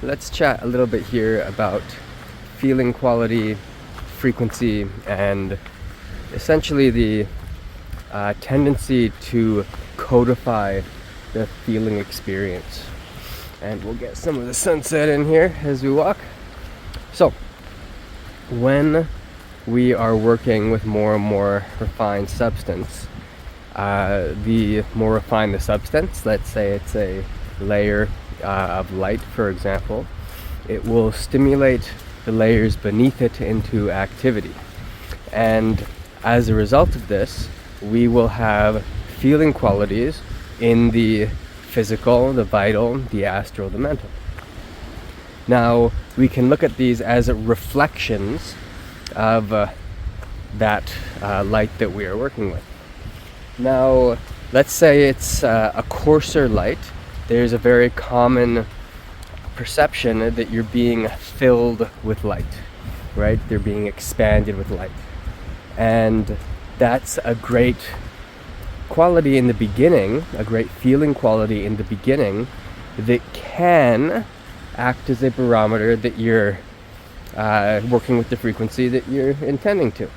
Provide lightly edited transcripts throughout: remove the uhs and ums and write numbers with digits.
let's chat a little bit here about feeling quality, frequency, and essentially the tendency to codify the feeling experience. And we'll get some of the sunset in here as we walk. So, when we are working with more and more refined substance, the more refined the substance, let's say it's a layer of light, for example, it will stimulate the layers beneath it into activity. And as a result of this, we will have feeling qualities in the physical, the vital, the astral, the mental. Now, we can look at these as reflections of that light that we are working with. Now, let's say it's a coarser light. There's a very common perception that you're being filled with light, right? They're being expanded with light. And that's a great quality in the beginning, a great feeling quality in the beginning that can act as a barometer that you're working with the frequency that you're intending to.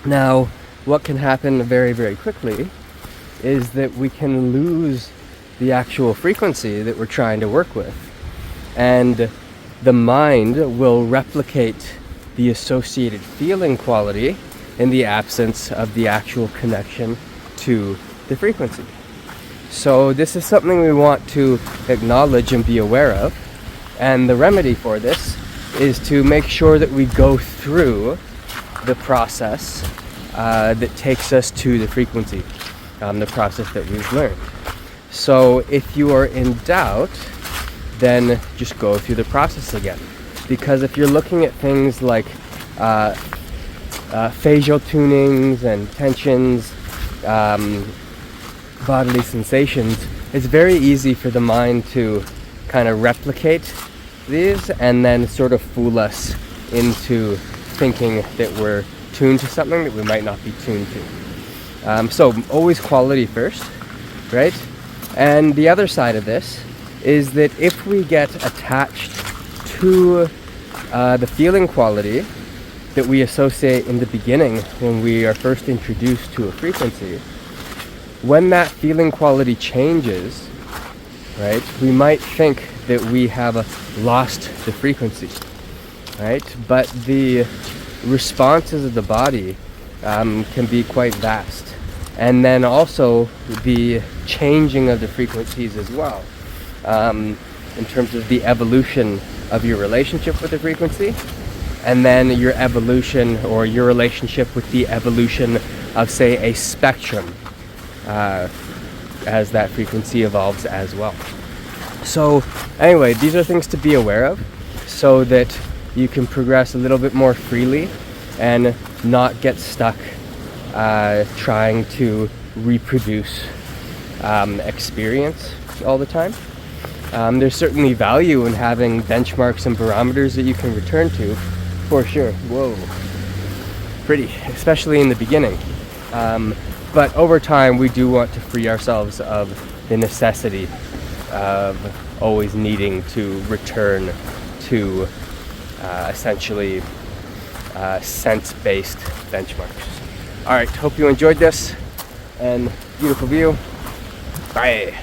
Now, what can happen very, very quickly is that we can lose the actual frequency that we're trying to work with, and the mind will replicate the associated feeling quality in the absence of the actual connection to the frequency. So this is something we want to acknowledge and be aware of, and the remedy for this is to make sure that we go through the process that takes us to the frequency, the process that we've learned. So if you are in doubt, then just go through the process again. Because if you're looking at things like facial tunings and tensions, bodily sensations, it's very easy for the mind to kind of replicate these and then sort of fool us into thinking that we're tuned to something that we might not be tuned to. So always quality first, right? And the other side of this is that if we get attached to the feeling quality that we associate in the beginning when we are first introduced to a frequency, when that feeling quality changes, right, we might think that we have lost the frequency, right? But the responses of the body can be quite vast. And then also the changing of the frequencies as well, in terms of the evolution of your relationship with the frequency, and then your evolution or your relationship with the evolution of, say, a spectrum as that frequency evolves as well. So anyway, these are things to be aware of so that you can progress a little bit more freely and not get stuck trying to reproduce experience all the time. There's certainly value in having benchmarks and barometers that you can return to, for sure. Whoa, pretty, especially in the beginning. But over time, we do want to free ourselves of the necessity of always needing to return to essentially sense-based benchmarks. All right, hope you enjoyed this, and beautiful view. Bye.